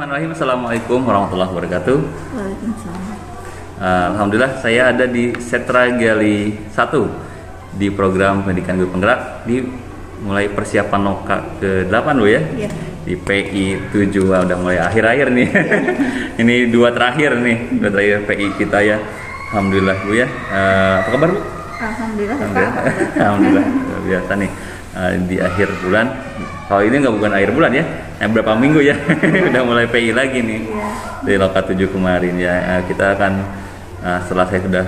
Bismillahirrahmanirrahim. Assalamualaikum warahmatullahi wabarakatuh. Waalaikumsalam. Alhamdulillah saya ada di Setra Gali 1 di program pendidikan guru penggerak di mulai persiapan NOKA ke-8 Bu ya. Iya. Di PI 7 udah mulai akhir-akhir nih. Ini dua terakhir PI kita ya. Alhamdulillah Bu ya. Apa kabar Bu? Alhamdulillah. Alhamdulillah. Luar biasa nih. Di akhir bulan. Kalau ini bukan akhir bulan ya, berapa minggu ya, udah mulai PI lagi nih, dari Loka 7 kemarin ya. Kita akan setelah saya sudah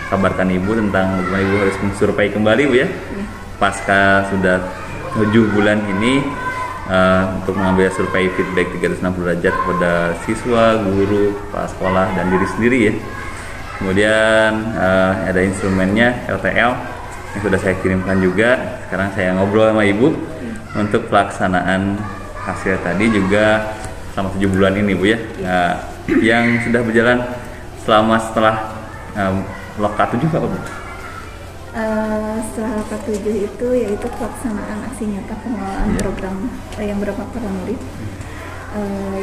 kabarkan Ibu tentang bagaimana Ibu harus mensurvei kembali Bu ya, pasca sudah 7 bulan ini untuk mengambil survei feedback 360 derajat kepada siswa, guru, kepala sekolah dan diri sendiri ya. Kemudian ada instrumennya LTL yang sudah saya kirimkan juga. Sekarang saya ngobrol sama Ibu untuk pelaksanaan hasil tadi juga selama 7 bulan ini Bu ya. Yang sudah berjalan setelah Loka 7 apa Bu? Setelah Loka 7 itu yaitu pelaksanaan aksi nyata pengelolaan program yang berdampak pada murid.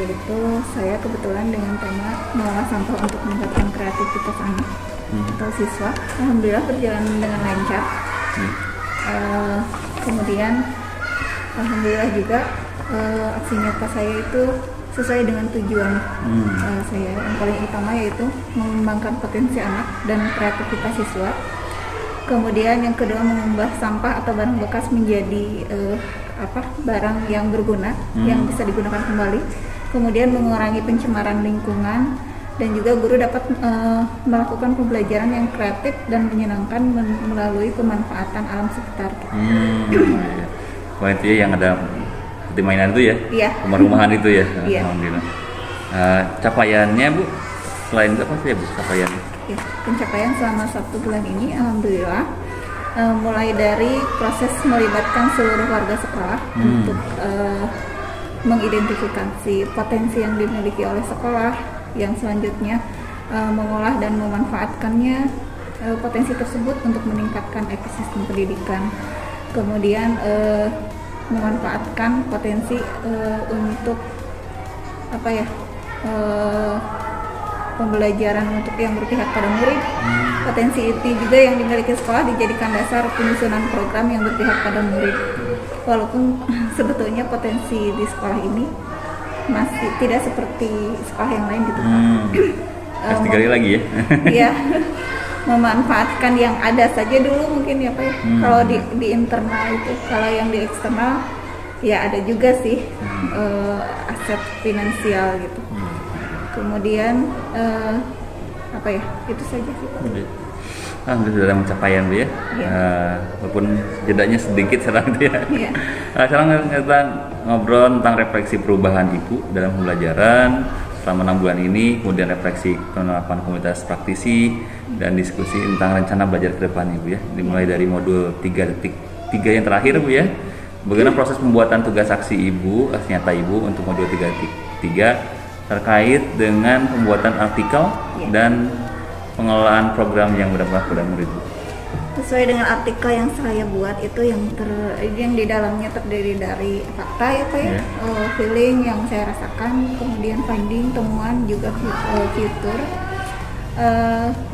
Yaitu saya kebetulan dengan tema mengolah sampah untuk meningkatkan kreativitas anak atau siswa. Alhamdulillah berjalan dengan lancar. Kemudian alhamdulillah juga aksi nyata saya itu sesuai dengan tujuan saya. Yang paling utama yaitu mengembangkan potensi anak dan kreativitas siswa. Kemudian yang kedua, mengubah sampah atau barang bekas menjadi barang yang berguna yang bisa digunakan kembali. Kemudian mengurangi pencemaran lingkungan, dan juga guru dapat melakukan pembelajaran yang kreatif dan menyenangkan melalui pemanfaatan alam sekitar. Wah, itu ya yang ada seperti mainan itu ya? Iya. Rumah-rumahan itu ya? Iya. Alhamdulillah. Capaiannya Bu, selain itu apa sih Bu capaiannya? Ya, pencapaian selama 1 bulan ini alhamdulillah mulai dari proses melibatkan seluruh warga sekolah untuk mengidentifikasi potensi yang dimiliki oleh sekolah, yang selanjutnya mengolah dan memanfaatkannya potensi tersebut untuk meningkatkan ekosistem pendidikan. Kemudian memanfaatkan potensi untuk pembelajaran untuk yang berpihak pada murid. Potensi itu juga yang dimiliki sekolah dijadikan dasar penyusunan program yang berpihak pada murid. Walaupun sebetulnya potensi di sekolah ini masih tidak seperti sekolah yang lain gitu Pak. Harus digali lagi ya. Iya. Memanfaatkan yang ada saja dulu mungkin ya Pak ya. Kalau di internal itu, kalau yang di eksternal ya ada juga sih aset finansial gitu. Kemudian itu saja sih Pak. Alhamdulillah sudah pencapaian Bu ya. Walaupun jedanya sedikit sekarang itu ya. Sekarang kita ngobrol tentang refleksi perubahan Ibu dalam pembelajaran selama 6 bulan ini, kemudian refleksi penerapan komunitas praktisi dan diskusi tentang rencana belajar ke depan Ibu ya. Dimulai dari modul 3.3 yang terakhir Bu ya. Bagaimana proses pembuatan tugas aksi nyata Ibu untuk modul 3.3 terkait dengan pembuatan artikel dan pengelolaan program yang berdampak pada murid Bu. Sesuai dengan artikel yang saya buat itu yang di dalamnya terdiri dari fakta ya Pak ya, feeling yang saya rasakan, kemudian finding, temuan, juga fitur.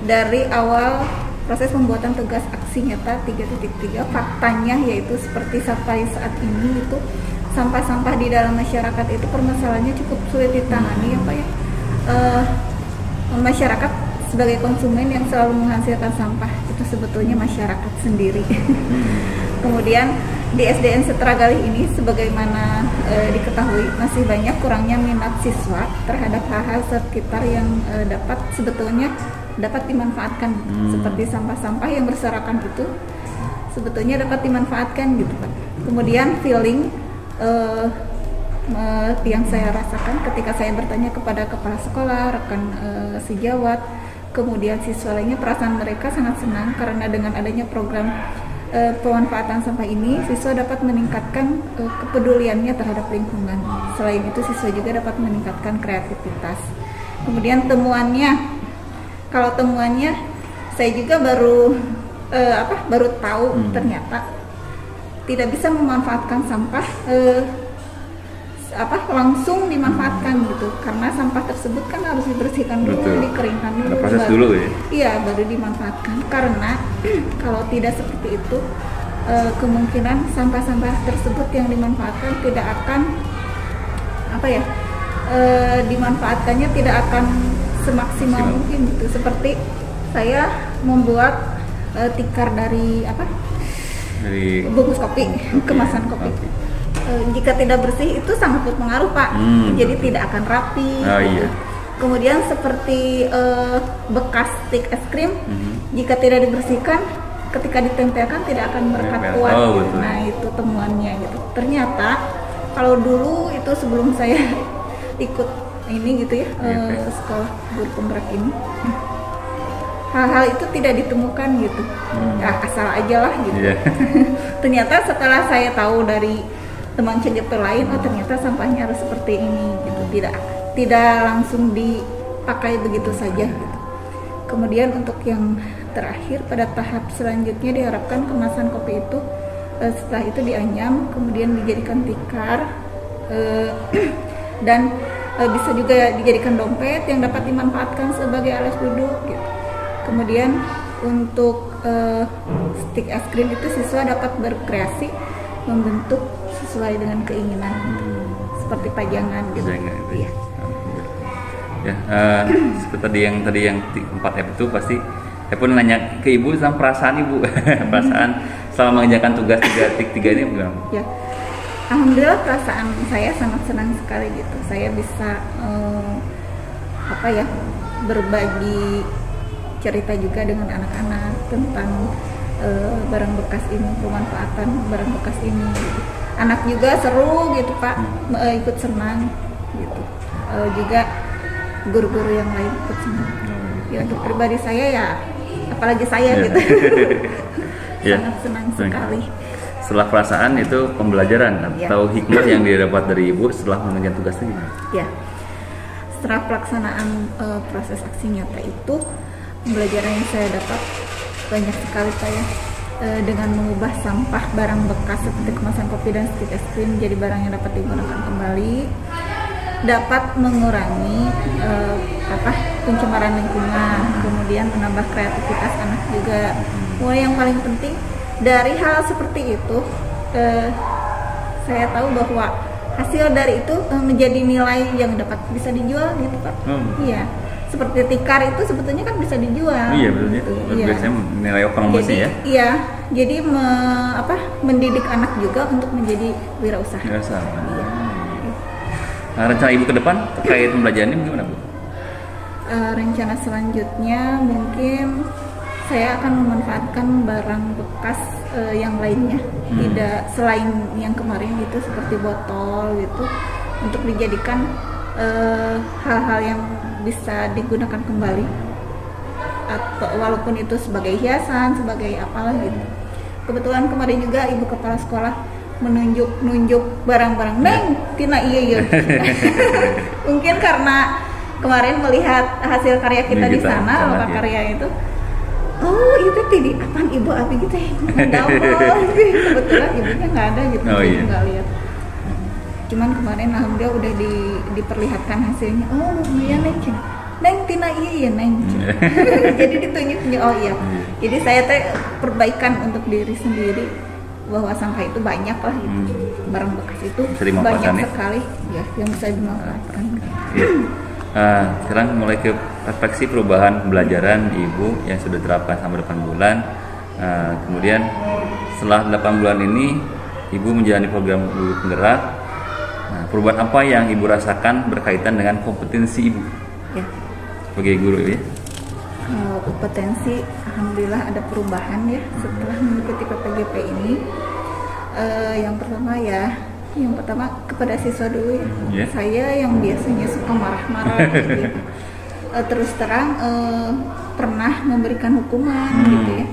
Dari awal proses pembuatan tugas aksi nyata 3.3, faktanya yaitu seperti sampai saat ini itu sampah-sampah di dalam masyarakat itu permasalahannya cukup sulit ditangani ya Pak ya. Masyarakat sebagai konsumen yang selalu menghasilkan sampah itu sebetulnya masyarakat sendiri. Kemudian di SDN Setra Gali ini sebagaimana diketahui masih banyak kurangnya minat siswa terhadap hal-hal sekitar yang sebetulnya dapat dimanfaatkan, seperti sampah-sampah yang berserakan itu sebetulnya dapat dimanfaatkan gitu Pak. Kemudian feeling yang saya rasakan ketika saya bertanya kepada kepala sekolah, rekan sejawat, kemudian siswa lainnya, perasaan mereka sangat senang karena dengan adanya program pemanfaatan sampah ini, siswa dapat meningkatkan kepeduliannya terhadap lingkungan. Selain itu, siswa juga dapat meningkatkan kreativitas. Kemudian kalau temuannya saya juga baru tahu ternyata tidak bisa memanfaatkan sampah langsung dimanfaatkan gitu, karena sampah tersebut kan harus dibersihkan dulu, Betul. dikeringkan dulu, Ada proses dulu ya. Iya, baru dimanfaatkan. Karena kalau tidak seperti itu, kemungkinan sampah-sampah tersebut yang dimanfaatkan tidak akan dimanfaatkannya tidak akan semaksimal mungkin gitu. Seperti saya membuat tikar dari bungkus kopi, kemasan kopi. Jika tidak bersih itu sangat berpengaruh, Pak. Jadi tidak akan rapi. Iya. Kemudian seperti bekas stik es krim, jika tidak dibersihkan, ketika ditempelkan tidak akan merekat kuat. Betul. Nah, itu temuannya gitu. Ternyata kalau dulu itu sebelum saya ikut ini gitu ya, sekolah guru penggerak ini, hal-hal itu tidak ditemukan gitu. Ya, asal aja lah gitu. Ternyata setelah saya tahu dari teman cendeper lain, ternyata sampahnya harus seperti ini gitu. Tidak langsung dipakai begitu saja gitu. Kemudian untuk yang terakhir, pada tahap selanjutnya diharapkan kemasan kopi itu setelah itu dianyam, kemudian dijadikan tikar, dan bisa juga dijadikan dompet yang dapat dimanfaatkan sebagai alas duduk gitu. Kemudian untuk stik es krim itu siswa dapat berkreasi membentuk sesuai dengan keinginan, seperti pajangan gitu. Iya. Ya, seperti tadi yang 4F itu pasti saya pun nanya ke ibu tentang perasaan ibu, perasaan selama mengerjakan tugas 3 ini bagaimana? Ya, alhamdulillah perasaan saya sangat senang sekali gitu. Saya bisa berbagi cerita juga dengan anak-anak tentang barang bekas ini, pemanfaatan barang bekas ini. Gitu. Anak juga seru gitu, Pak, ikut senang gitu. Juga guru-guru yang lain ikut senang. Ya, untuk pribadi saya ya, apalagi saya gitu, sangat senang sekali. Setelah perasaan itu pembelajaran atau hikmah yang didapat dari ibu setelah mengerjakan tugas ini? Ya, setelah pelaksanaan proses aksi nyata itu, pembelajaran yang saya dapat banyak sekali, Pak ya. Dengan mengubah sampah barang bekas seperti kemasan kopi dan stik es krim jadi barang yang dapat digunakan kembali, dapat mengurangi pencemaran lingkungan, kemudian menambah kreativitas anak juga. Yang paling penting dari hal seperti itu, saya tahu bahwa hasil dari itu menjadi nilai yang dapat bisa dijual gitu, Pak. Iya. Seperti tikar itu sebetulnya kan bisa dijual. Iya, betul gitu. Biasanya nilai ekonomisnya ya. Iya, jadi mendidik anak juga untuk menjadi wirausaha. Iya. Nah, rencana ibu ke depan terkait pembelajaran ini gimana, Bu? Rencana selanjutnya mungkin saya akan memanfaatkan barang bekas yang lainnya, tidak selain yang kemarin itu seperti botol gitu, untuk dijadikan hal-hal yang bisa digunakan kembali, atau walaupun itu sebagai hiasan, sebagai apalah gitu. Kebetulan kemarin juga ibu kepala sekolah menunjuk barang-barang, Neng, tina iya. Mungkin karena kemarin melihat hasil karya kita di sana, loka karya itu, oh itu tadi apaan ibu abi gitu ya, kebetulan ibunya nggak ada gitu, nggak lihat. Cuman kemarin alhamdulillah udah diperlihatkan hasilnya. Oh iya Neng tina iya Neng. Jadi ditunjuknya, oh iya. Jadi saya perbaikan untuk diri sendiri, bahwa sampah itu banyak lah gitu. Barang bekas itu banyak sekali ya yang bisa dimanfaatkan. Sekarang mulai ke refleksi perubahan pembelajaran ibu yang sudah terapkan selama 8 bulan. Kemudian setelah 8 bulan ini ibu menjalani program guru penggerak. Perubahan apa yang ibu rasakan berkaitan dengan kompetensi ibu sebagai guru ya? Kompetensi, alhamdulillah ada perubahan ya setelah mengikuti PPGP ini. Yang pertama kepada siswa dulu ya. Saya yang biasanya suka marah-marah gitu ya. Terus terang pernah memberikan hukuman gitu ya.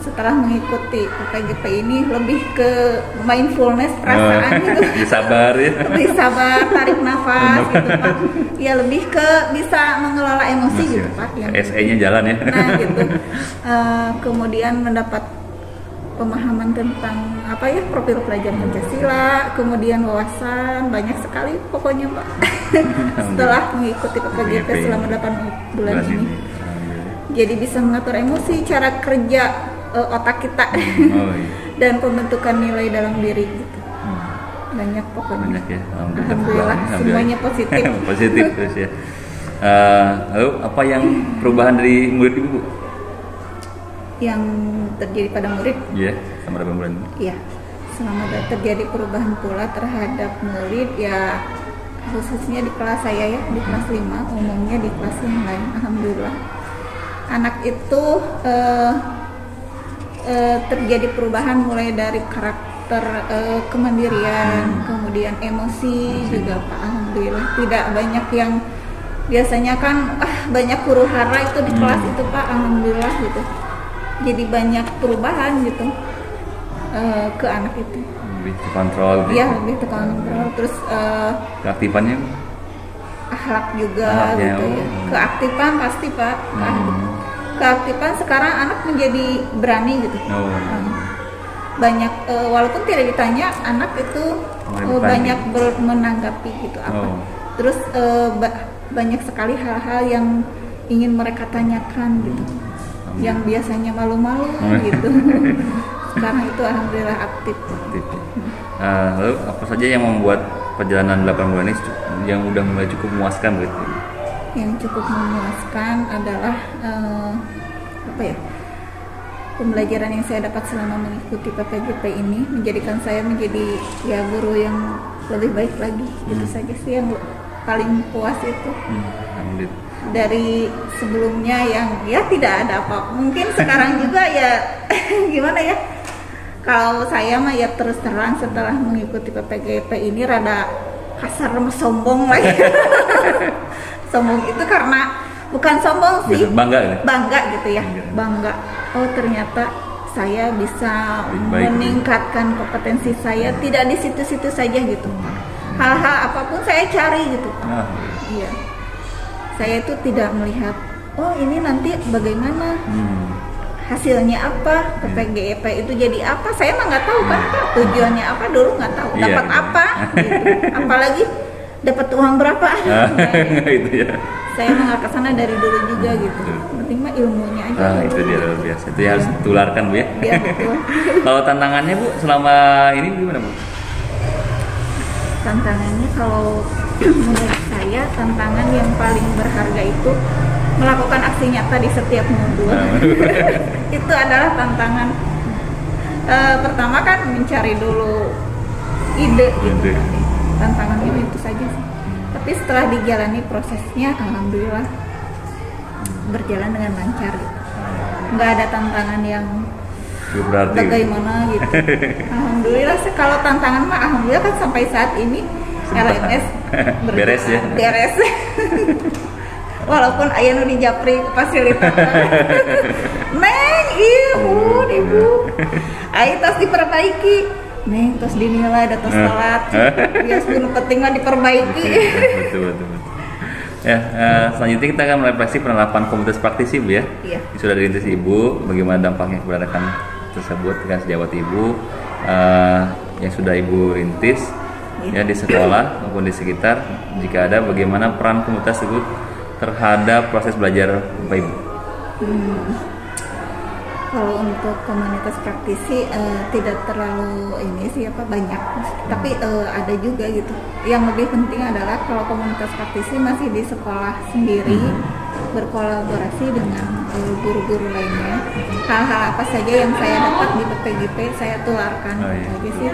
Setelah mengikuti PPGP ini lebih ke mindfulness, perasaan gitu. Sabar ya. Lebih sabar, tarik nafas gitu, Pak. Ya lebih ke bisa mengelola emosi gitu, Pak. SE-nya jalan ya. Nah gitu. Kemudian mendapat pemahaman tentang apa ya, profil pelajar Pancasila, kemudian wawasan, banyak sekali pokoknya Pak. Setelah mengikuti PPGP selama 8 bulan ini. Jadi bisa mengatur emosi, cara kerja otak kita, dan pembentukan nilai dalam diri gitu. Banyak pokoknya. Banyak ya. Alhamdulillah, semuanya positif. Positif terus ya. Lalu apa yang perubahan dari murid Ibu? Yang terjadi pada murid? Iya, sama 8 bulan ini. Iya, selama terjadi perubahan pula terhadap murid ya, khususnya di kelas saya ya, di kelas 5, umumnya di kelas yang lain. Alhamdulillah, anak itu terjadi perubahan mulai dari karakter, kemandirian, kemudian emosi juga Pak. Alhamdulillah, tidak banyak yang biasanya kan banyak huru hara itu di kelas itu Pak. Alhamdulillah gitu, jadi banyak perubahan gitu ke anak itu. Lebih terkontrol gitu. Iya, lebih terkontrol. Terus keaktifannya? akhlak juga gitu ya. Keaktifan pasti Pak. Keaktifan sekarang anak menjadi berani gitu. Banyak walaupun tidak ditanya, anak itu banyak menanggapi gitu apa. Terus banyak sekali hal-hal yang ingin mereka tanyakan gitu, yang biasanya malu-malu gitu. Sekarang itu alhamdulillah aktif. Lalu apa saja yang membuat perjalanan 8 bulan ini yang udah mulai cukup memuaskan berarti? Yang cukup memuaskan adalah apa ya, pembelajaran yang saya dapat selama mengikuti PPGP ini menjadikan saya menjadi ya guru yang lebih baik lagi. Itu saja sih yang paling puas itu. Dari sebelumnya yang ya tidak ada apa, mungkin sekarang juga ya gimana ya, kalau saya mah ya terus terang setelah mengikuti PPGP ini rada kasar, sombong lagi. Sombong itu karena bukan sombong sih, bangga gitu ya, bangga. Oh ternyata saya bisa meningkatkan kompetensi saya, tidak di situ-situ saja gitu. Hal-hal apapun saya cari gitu. Iya. Saya itu tidak melihat, oh ini nanti bagaimana, hasilnya apa, PPGP itu jadi apa, saya mah nggak tahu kan Pak, tujuannya apa dulu nggak tahu, dapat apa, gitu. Apalagi dapat uang berapa, itu ya. Saya mah nggak kesana dari dulu juga gitu, penting mah ilmunya aja. Itu dia luar biasa, itu yang harus ditularkan Bu ya. Iya betul. Kalau tantangannya Bu selama ini gimana Bu? Tantangannya kalau menurut saya tantangan yang paling berharga itu melakukan aksi nyata di setiap modul. Itu adalah tantangan. Pertama kan mencari dulu ide gitu. Tantangannya itu saja sih. Tapi setelah dijalani prosesnya, alhamdulillah berjalan dengan lancar gitu. Nggak ada tantangan yang bagaimana gitu. Alhamdulillah sih, kalau tantangan mah alhamdulillah kan sampai saat ini LMS beres ya. Beres. Walaupun aya nu di japri fasilitas. Neng, ibu. Ai tos diperbaiki. Neng tos dinilai da tos telat. Bias nu penting mah diperbaiki. Betul. Ya, selanjutnya kita akan merefleksi penerapan komunitas praktisi Bu ya. Iya. Sudah dirintis Ibu, bagaimana dampaknya kepada rekan tersebut dengan sejawat Ibu yang sudah Ibu rintis ya di sekolah maupun di sekitar, jika ada bagaimana peran komunitas itu terhadap proses belajar Bapak Ibu? Kalau untuk komunitas praktisi tidak terlalu ini sih apa banyak, tapi ada juga gitu. Yang lebih penting adalah kalau komunitas praktisi masih di sekolah sendiri, berkolaborasi dengan guru-guru lainnya. Hal-hal apa saja yang saya dapat di PPGP saya tularkan. Jadi sih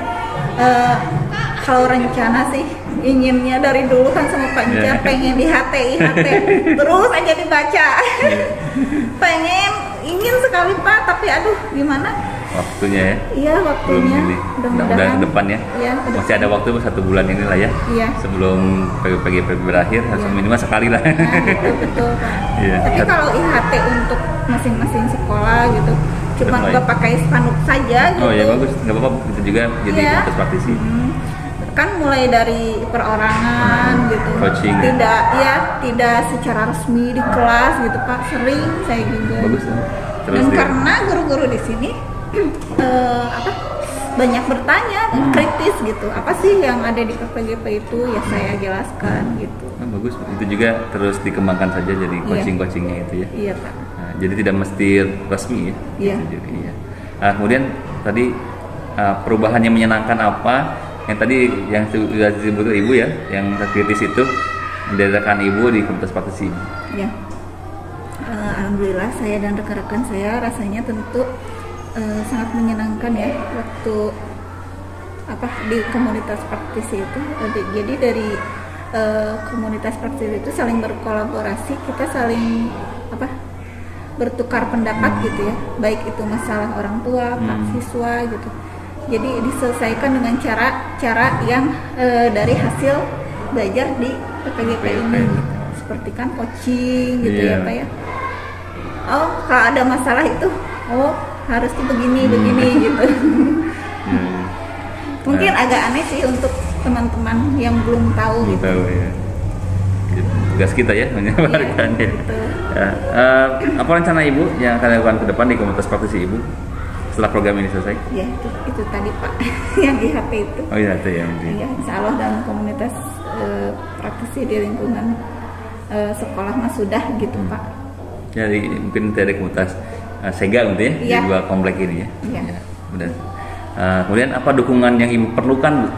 kalau rencana sih inginnya dari dulu kan sama Panca pengen di HTI terus aja dibaca. Ingin sekali Pak, tapi aduh gimana waktunya ya? Iya waktunya. Mudah-mudahan ke depan ya. Iya, masih ada waktu 1 bulan ini lah ya. Iya. Sebelum PPGP berakhir harus minimal sekali lah. Betul Pak. Iya. Tapi kalau IHT untuk masing-masing sekolah gitu, cuma nggak pakai spanduk saja gitu. Oh ya bagus, nggak apa-apa, itu juga jadi komunitas praktisi. Kan mulai dari perorangan gitu, coaching tidak secara resmi di kelas gitu Pak, sering saya juga. Bagus. Dan karena guru-guru di sini apa banyak bertanya, kritis gitu. Apa sih yang ada di PPGP itu? Ya saya jelaskan gitu. Bagus, itu juga terus dikembangkan saja jadi coaching-coachingnya itu ya. Iya Pak. Nah, jadi tidak mesti resmi ya. Iya. Itu juga, iya. Nah, kemudian tadi perubahan yang menyenangkan apa? Yang tadi yang sudah disebut Ibu ya, yang kritis itu mendirikan Ibu di komunitas praktisi. Ya. Alhamdulillah saya dan rekan-rekan saya rasanya tentu sangat menyenangkan ya waktu di komunitas praktisi itu. Jadi dari komunitas praktisi itu saling berkolaborasi, kita saling bertukar pendapat gitu ya, baik itu masalah orang tua, siswa gitu. Jadi diselesaikan dengan cara yang dari hasil belajar di PPGP ini gitu. Seperti kan coaching gitu ya Pak ya. Oh kalau ada masalah itu, harusnya begini gitu. Mungkin agak aneh sih untuk teman-teman yang belum tahu gitu. Tahu ya. Tugas kita ya menyebarkannya. Ya, apa rencana Ibu yang akan dilakukan ke depan di komunitas praktisi Ibu setelah program ini selesai? Ya itu tadi Pak yang di HP itu. Oh iya itu ya. Iya, insya Allah dalam komunitas praktisi di lingkungan sekolah mah sudah gitu Pak. Jadi mungkin dari komunitas Sega gitu ya, di dua komplek ini ya. Iya. Benar. Kemudian apa dukungan yang Ibu perlukan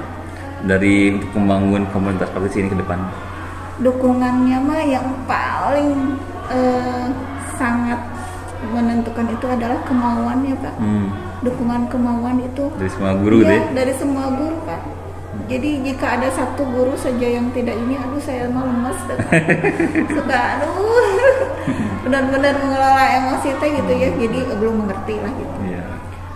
dari untuk membangun komunitas praktisi ini ke depan? Dukungannya mah yang paling sangat menentukan itu adalah kemauan ya Pak. Dukungan kemauan itu dari semua guru deh. Dari semua guru Pak. Jadi jika ada satu guru saja yang tidak ini, saya mau lemes suka benar-benar mengelola emosi gitu ya. Jadi belum mengerti lah gitu. Yeah.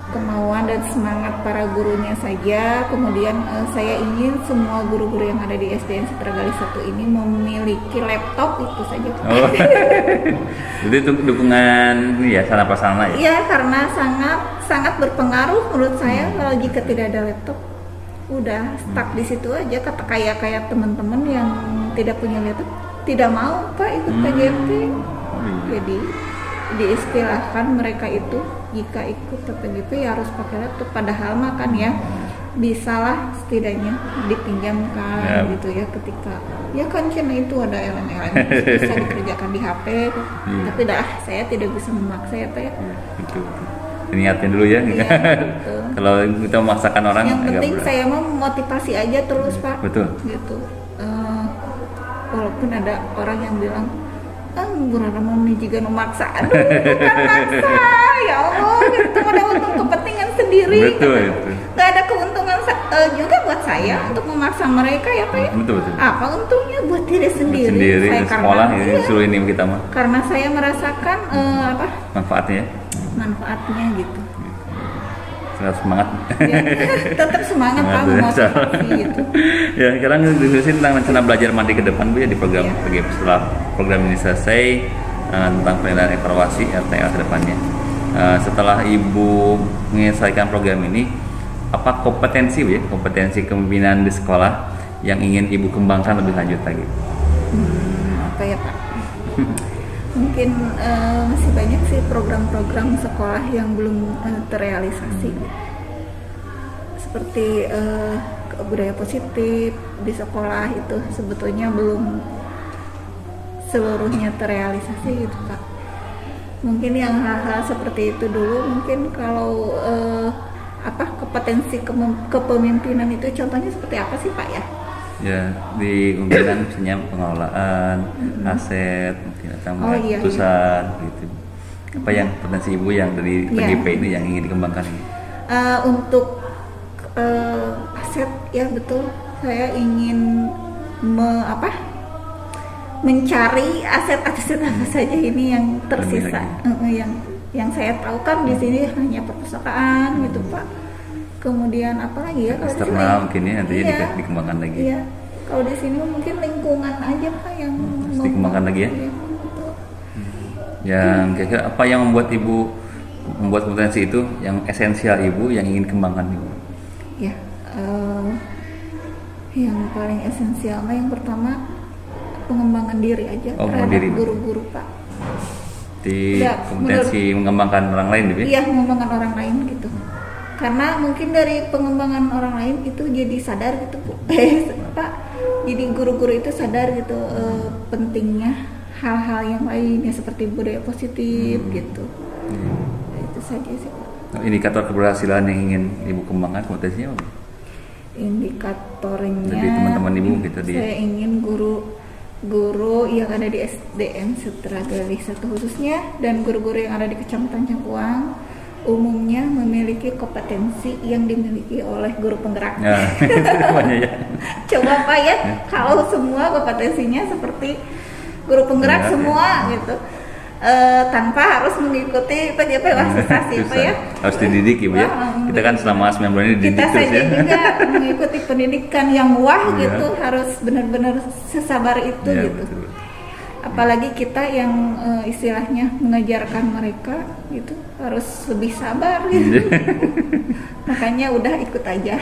Kemauan dan semangat para gurunya saja. Kemudian saya ingin semua guru-guru yang ada di SDN Setragali 1 ini memiliki laptop, itu saja. Jadi itu dukungan ya sana prasarana ya? Iya, karena sangat berpengaruh menurut saya kalau jika tidak ada laptop. Udah stuck di situ aja, kata kayak teman-teman yang tidak punya laptop tidak mau Pak ikut PGP. Jadi diistilahkan mereka itu jika ikut PGP ya harus pakai laptop, padahal mah kan ya bisalah setidaknya dipinjamkan gitu ya ketika ya kan cina itu ada elemen-elemen bisa dikerjakan di HP tapi saya tidak bisa memaksa ya Pak ya. Niatin dulu ya, kalau kita memaksakan orang yang penting saya mau motivasi aja terus Pak. Betul gitu. Walaupun ada orang yang bilang Burana mau juga memaksa, aduh bukan maksa ya Allah, itu ada untung kepentingan sendiri. Betul. Nggak ada keuntungan juga buat saya untuk memaksa mereka ya Pak ya. Betul. Apa untungnya buat diri sendiri saya sekolah ya suruh ini kita mah. Karena saya merasakan manfaatnya gitu. Tetap semangat. Ya, tetap semangat Pak, memotivasi gitu. Ya, sekarang diskusi tentang rencana belajar mandiri ke depan Bu ya di program PGP setelah program ini selesai, tentang penilaian evaluasi RTL ke depannya. Setelah Ibu menyelesaikan program ini, apa kompetensi Bu ya, kompetensi kepemimpinan di sekolah yang ingin Ibu kembangkan lebih lanjut lagi? Apa ya Pak? Mungkin masih banyak sih program-program sekolah yang belum terrealisasi. Seperti budaya positif di sekolah itu sebetulnya belum seluruhnya terrealisasi gitu Pak. Mungkin yang hal-hal seperti itu dulu, mungkin kalau kompetensi kepemimpinan itu contohnya seperti apa sih Pak ya? Ya, di pemimpinan misalnya pengelolaan aset, mungkin atau keputusan gitu. Apa yang potensi Ibu yang dari PGP ini yang ingin dikembangkan ini? Untuk aset ya betul, saya ingin mencari aset-aset apa saja ini yang tersisa. Yang saya tahu kan di sini hanya perpustakaan gitu Pak. Kemudian apa lagi ya? Eksternal mungkin ya nantinya dikembangkan lagi. Iya. Kalau di sini mungkin lingkungan aja Pak yang dikembangkan lagi ya. Yang kira-kira apa yang membuat Ibu membuat kompetensi itu yang esensial Ibu yang ingin kembangkan Ibu? Ya, yang paling esensial yang pertama pengembangan diri aja terhadap guru-guru Pak. Berarti kompetensi mengembangkan orang lain gitu ya? Iya, mengembangkan orang lain gitu. Karena mungkin dari pengembangan orang lain itu jadi sadar gitu Bu. Pak, jadi guru-guru itu sadar gitu pentingnya hal-hal yang lain ya seperti budaya positif gitu. Itu saja sih Pak. Indikator keberhasilan yang ingin Ibu kembangkan kompetensinya apa? Indikatornya dari teman-teman Ibu gitu saya ingin guru yang ada di SDN Setra Galih 1 khususnya dan guru-guru yang ada di Kecamatan Cangkuang umumnya memiliki kompetensi yang dimiliki oleh guru penggerak. Ya, ya. Coba Pak ya, kalau semua kompetensinya seperti guru penggerak semua gitu. Tanpa harus mengikuti PGP wah susah sih Pak ya. Harus dididik Ibu ya. Kita kan selama 9 bulan ini dididik kita terus saja ya. juga mengikuti pendidikan yang wah gitu, harus benar-benar sesabar itu gitu. Betul. Apalagi kita yang istilahnya mengajarkan mereka gitu harus lebih sabar gitu. Makanya udah ikut aja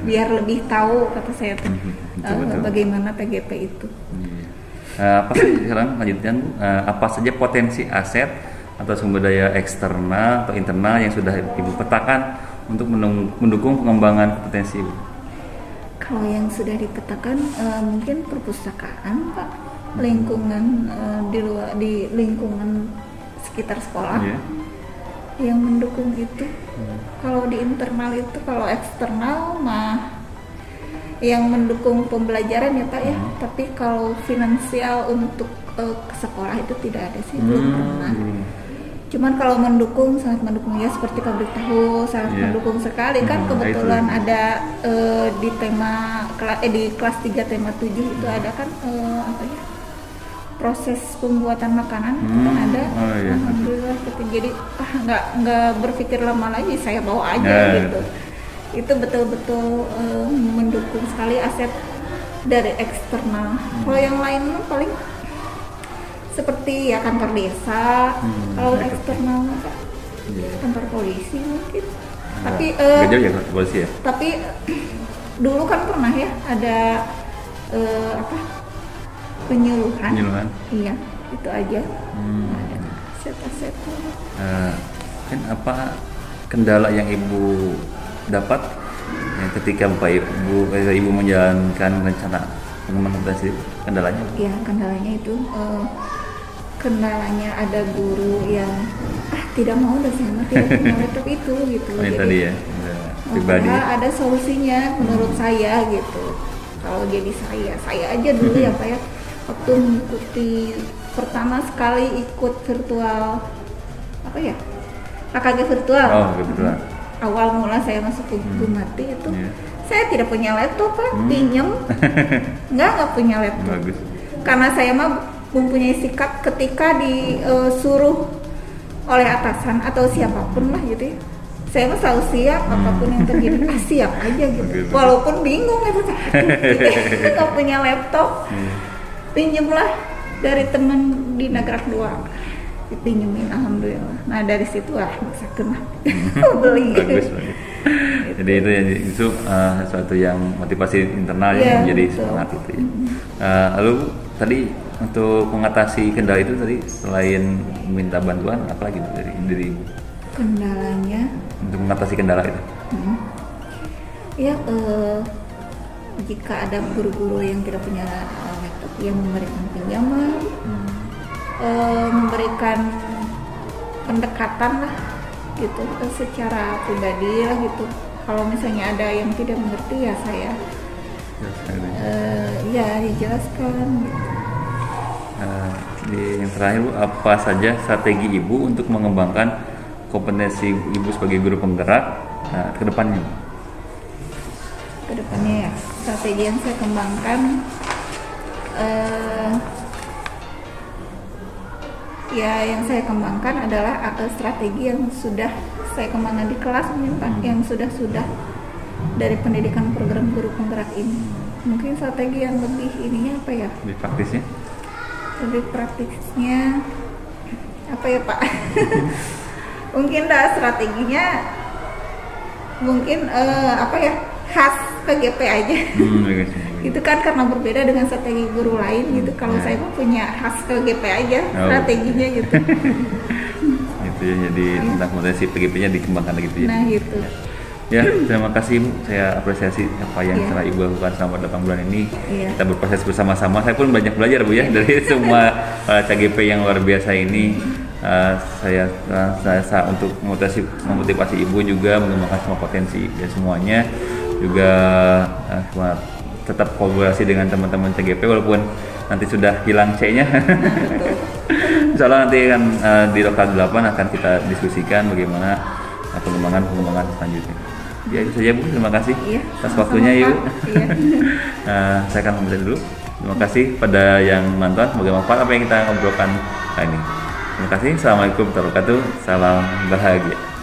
biar lebih tahu kata saya tuh bagaimana PGP itu. Apa sih sekarang lanjutkan Bu? Apa saja potensi aset atau sumber daya eksternal atau internal yang sudah Ibu petakan untuk mendukung pengembangan kompetensi Ibu? Kalau yang sudah dipetakan mungkin perpustakaan Pak, lingkungan di lingkungan sekitar sekolah yang mendukung itu. Kalau di internal itu, kalau eksternal mah yang mendukung pembelajaran ya Pak ya, tapi kalau finansial untuk ke sekolah itu tidak ada sih, belum pernah. Cuman kalau mendukung, sangat mendukung ya, seperti pabrik tahu sangat mendukung sekali kan. Kebetulan ada di tema di kelas 3 tema 7 itu ada kan apa ya, proses pembuatan makanan kan ada. Alhamdulillah gitu. Jadi nggak berpikir lama lagi, saya bawa aja gitu. Itu betul-betul mendukung sekali aset dari eksternal. Kalau yang lain paling seperti ya kantor desa, kalau eksternal kantor polisi mungkin. Tapi ya polisi ya. Tapi dulu kan pernah ya ada apa penyuluhan. Iya, itu aja. Ada aset-aset. Kan apa kendala yang Ibu dapat ketika Ibu menjalankan rencana pengembangan kompetensi, kendalanya? Ya, kendalanya itu kendalanya ada guru yang tidak mau dosen tidak punya laptop itu gitu. Ini tadi ya, pribadi. Ada solusinya menurut saya gitu. Kalau jadi saya aja dulu ya Pak ya, waktu mengikuti pertama sekali ikut virtual apa ya, KKG virtual. Oh, virtual. Awal mula saya masuk ke Gumati itu, saya tidak punya laptop Pak, pinjem, nggak punya laptop. Bagus. Karena saya mah mempunyai sikap ketika disuruh oleh atasan atau siapapun lah gitu ya, saya mah selalu siap apapun yang terjadi, siap aja gitu. Walaupun bingung gitu, nggak punya laptop, pinjemlah dari teman di Nagrak 2. Dipinjemin, alhamdulillah. Nah dari situ masa kena beli. Bagus. Jadi itu sesuatu yang motivasi internal yang menjadi semangat itu ya. Lalu tadi untuk mengatasi kendala itu tadi selain meminta bantuan apa lagi dari diri Ibu? Kendalanya untuk mengatasi kendala itu? Ya jika ada guru-guru yang tidak punya laptop yang memberikan pinjaman. Memberikan pendekatan lah gitu secara pribadi lah gitu. Kalau misalnya ada yang tidak mengerti ya saya ya dijelaskan gitu. Yang terakhir Bu, apa saja strategi Ibu untuk mengembangkan kompetensi Ibu sebagai guru penggerak ke depannya? Kedepannya ya, strategi yang saya kembangkan ya yang saya kembangkan adalah strategi yang sudah saya kembangkan di kelas Pak, yang sudah dari pendidikan program guru penggerak ini. Mungkin strategi yang lebih ininya apa ya? Lebih praktisnya? Lebih praktisnya apa ya Pak? Mungkin strateginya mungkin apa ya, khas PGP aja. Itu kan karena berbeda dengan strategi guru lain gitu. Kalau saya mah punya khas PGP aja strateginya gitu. Itu ya, jadi tentang potensi PGP-nya dikembangkan gitu ya. Nah gitu. Ya, terima kasih Bu. Saya apresiasi apa yang telah Ibu lakukan selama 8 bulan ini. Kita berproses bersama-sama. Saya pun banyak belajar Bu ya dari semua CGP yang luar biasa ini. Saya untuk memotivasi Ibu juga mengembangkan semua potensi dan semuanya juga tetap kolaborasi dengan teman-teman CGP walaupun nanti sudah hilang C-nya. Insya Allah nanti akan di lokal 8 akan kita diskusikan bagaimana pengembangan selanjutnya. Ya itu saja Bu, terima kasih atas waktunya Ibu. Saya akan memulai dulu. Terima kasih pada yang nonton, semoga manfaat apa yang kita ngobrolkan hari ini. Terima kasih, assalamualaikum warahmatullahi wabarakatuh, salam bahagia.